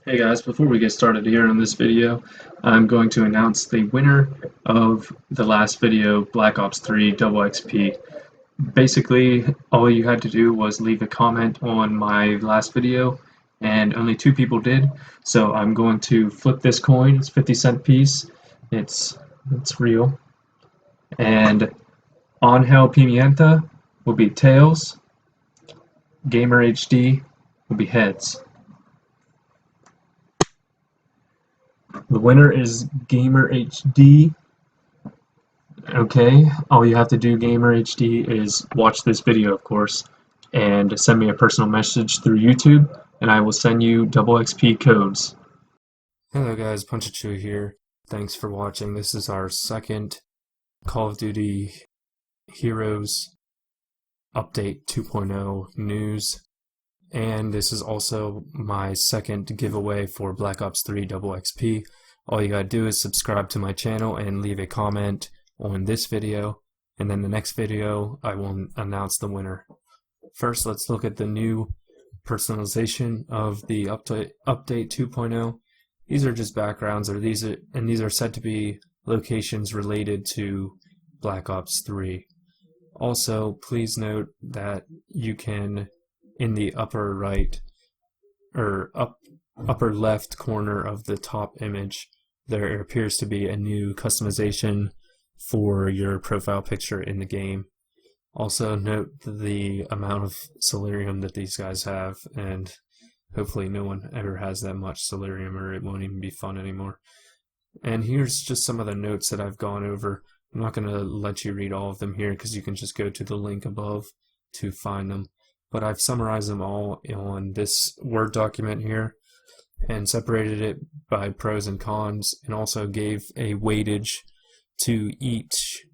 Hey guys, before we get started here in this video, I'm going to announce the winner of the last video, Black Ops 3 Double XP. Basically, all you had to do was leave a comment on my last video, and only 2 people did. So I'm going to flip this coin. It's 50-cent piece. It's real. And Angel Pimienta will be tails. Gamer HD will be heads. The winner is Gamer HD. Okay, all you have to do, Gamer HD, is watch this video, of course, and send me a personal message through YouTube, and I will send you double XP codes. Hello guys, Punchachu here. Thanks for watching. This is our second Call of Duty Heroes Update 2.0 news, and this is also my second giveaway for Black Ops 3 Double XP. All you gotta do is subscribe to my channel and leave a comment on this video, and then the next video I will announce the winner. First, let's look at the new personalization of the update 2.0. These are just backgrounds, these are said to be locations related to Black Ops 3. Also, please note that you can, in the upper right or upper left corner of the top image, there appears to be a new customization for your profile picture in the game. Also note the amount of Solarium that these guys have, and hopefully no one ever has that much Solarium or it won't even be fun anymore. And here's just some of the notes that I've gone over. I'm not going to let you read all of them here because you can just go to the link above to find them. But I've summarized them all on this Word document here and separated it by pros and cons, and also gave a weightage to each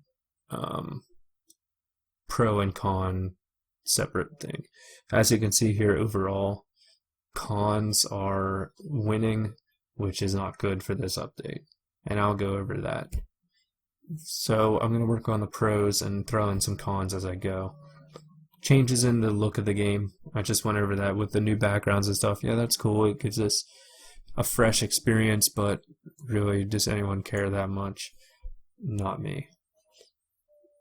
pro and con separate thing. As you can see here, overall, cons are winning, which is not good for this update, and I'll go over that. So I'm going to work on the pros and throw in some cons as I go. Changes in the look of the game, I just went over that with the new backgrounds and stuff. Yeah, that's cool, it gives us a fresh experience, but really, does anyone care that much? Not me.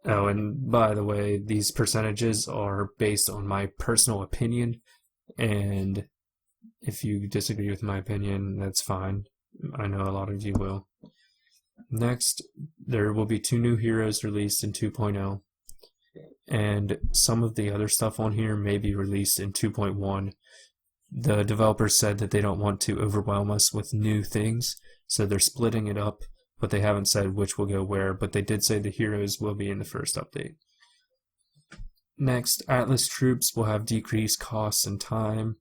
Oh, and by the way, these percentages are based on my personal opinion, and if you disagree with my opinion, that's fine. I know a lot of you will. Next, there will be 2 new heroes released in 2.0, and some of the other stuff on here may be released in 2.1. The developers said that they don't want to overwhelm us with new things, so they're splitting it up, but they haven't said which will go where, but they did say the heroes will be in the first update. Next, Atlas troops will have decreased costs and time.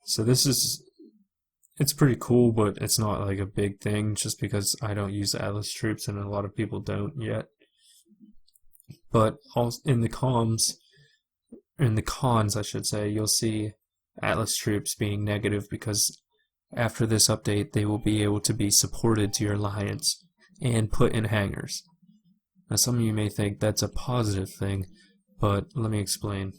So it's pretty cool, but it's not like a big thing just because I don't use Atlas troops and a lot of people don't yet. But also in the cons, I should say, you'll see Atlas troops being negative because after this update they will be able to be supported to your alliance and put in hangars. Now some of you may think that's a positive thing, but let me explain.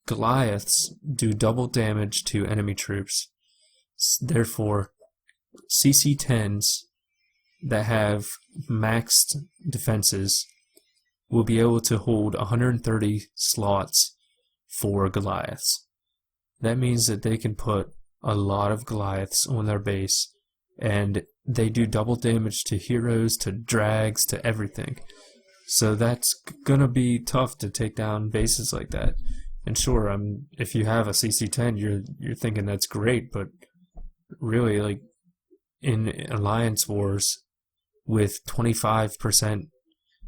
Goliaths do double damage to enemy troops, therefore CC-10s that have maxed defenses will be able to hold 130 slots for Goliaths. That means that they can put a lot of Goliaths on their base, and they do double damage to heroes, to drags, to everything. So that's gonna be tough to take down bases like that. And sure, if you have a CC-10, you're thinking that's great, but really, like in Alliance Wars with 25%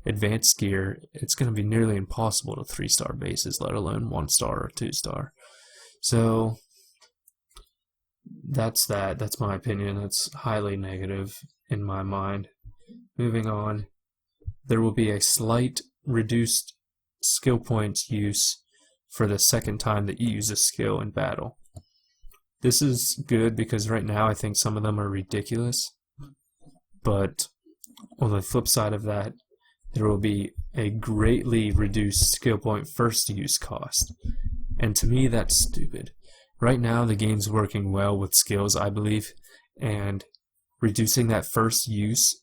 advanced gear, it's gonna be nearly impossible to 3-star bases, let alone 1-star or 2-star. So that's my opinion. That's highly negative in my mind. Moving on, there will be a slight reduced skill points use for the second time that you use a skill in battle. This is good because right now I think some of them are ridiculous, but on the flip side of that, there will be a greatly reduced skill point first use cost. And to me, that's stupid. Right now, the game's working well with skills, I believe, and reducing that first use,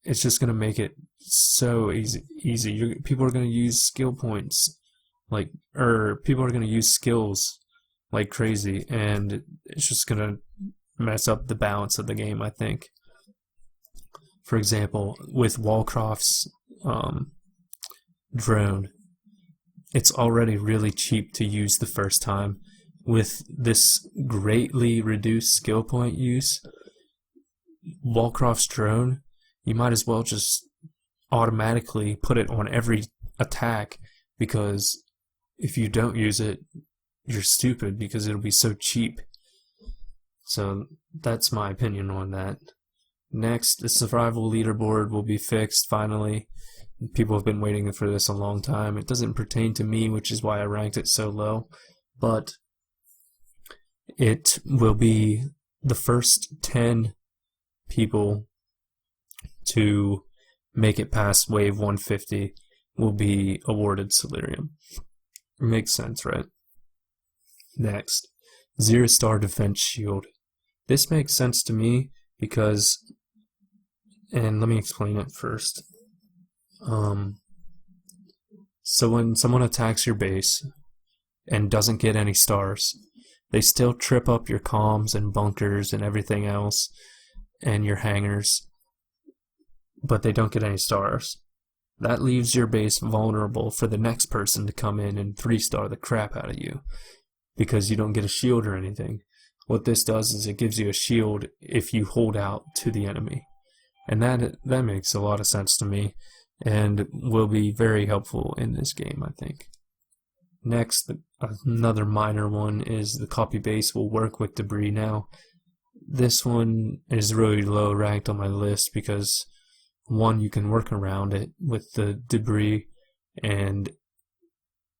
it's just going to make it so easy. People are going to use skill points, people are going to use skills like crazy, and it's just going to mess up the balance of the game, I think. For example, with Wallcroft's drone, it's already really cheap to use the first time. With this greatly reduced skill point use, Wallcroft's drone, you might as well just automatically put it on every attack, because if you don't use it, you're stupid, because it'll be so cheap. So that's my opinion on that. Next, the survival leaderboard will be fixed finally. People have been waiting for this a long time. It doesn't pertain to me, which is why I ranked it so low, but it will be the first 10 people to make it past wave 150 will be awarded Solarium. Makes sense, right? Next, 0-star defense shield. This makes sense to me because, and let me explain it first. So when someone attacks your base and doesn't get any stars, they still trip up your comms and bunkers and everything else and your hangars, but they don't get any stars. That leaves your base vulnerable for the next person to come in and 3-star the crap out of you, because you don't get a shield or anything. What this does is it gives you a shield if you hold out to the enemy. And that makes a lot of sense to me, and will be very helpful in this game, I think. Next, another minor one is the copy base will work with debris now. This one is really low ranked on my list because, one, you can work around it with the debris, and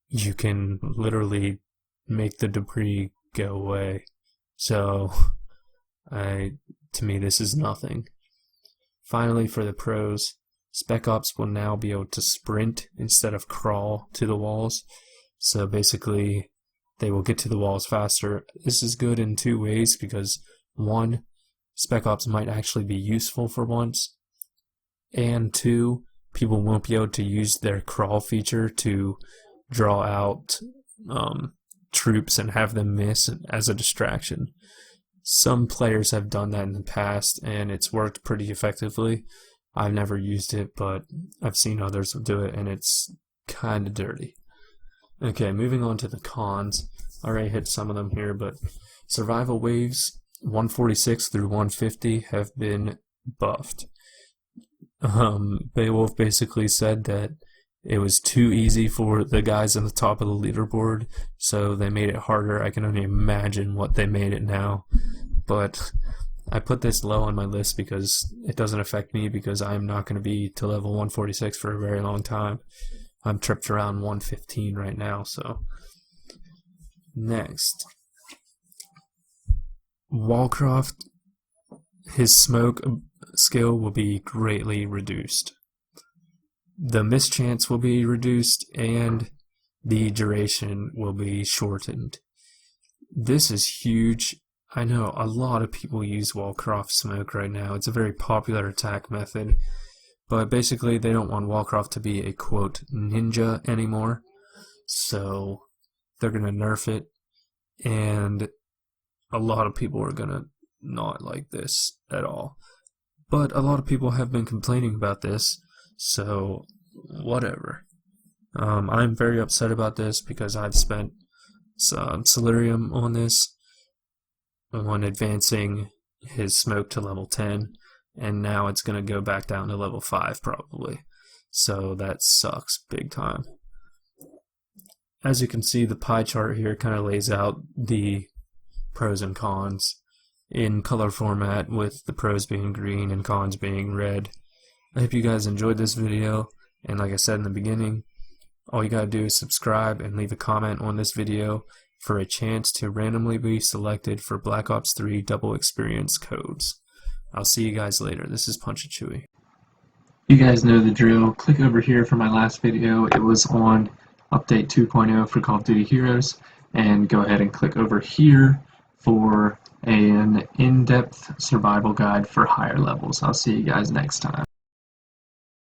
you can literally make the debris go away. So, to me, this is nothing. Finally, for the pros, Spec Ops will now be able to sprint instead of crawl to the walls. So basically, they will get to the walls faster. This is good in two ways because, one, Spec Ops might actually be useful for once, and two, people won't be able to use their crawl feature to draw out troops and have them miss as a distraction. Some players have done that in the past, and it's worked pretty effectively. I've never used it, but I've seen others do it, and it's kind of dirty. Okay, moving on to the cons. I already hit some of them here, but survival waves 146 through 150 have been buffed. Beowulf basically said that it was too easy for the guys on the top of the leaderboard, so they made it harder. I can only imagine what they made it now, but I put this low on my list because it doesn't affect me, because I'm not going to be to level 146 for a very long time. I'm tripped around 115 right now, so. Next. Wallcroft, his smoke skill will be greatly reduced. The mischance will be reduced, and the duration will be shortened. This is huge. I know a lot of people use Wallcroft smoke right now. It's a very popular attack method. But basically, they don't want Wallcroft to be a, quote, ninja anymore. So they're going to nerf it. And a lot of people are going to not like this at all. But a lot of people have been complaining about this. So, whatever. I'm very upset about this because I've spent some Solarium on this, on advancing his smoke to level 10. And now it's going to go back down to level 5 probably. So that sucks big time. As you can see, the pie chart here kind of lays out the pros and cons in color format, with the pros being green and cons being red. I hope you guys enjoyed this video, and like I said in the beginning, all you gotta do is subscribe and leave a comment on this video for a chance to randomly be selected for Black Ops 3 double experience codes. I'll see you guys later. This is Punch Chewy. You guys know the drill. Click over here for my last video. It was on update 2.0 for Call of Duty Heroes. and go ahead and click over here for an in-depth survival guide for higher levels. I'll see you guys next time.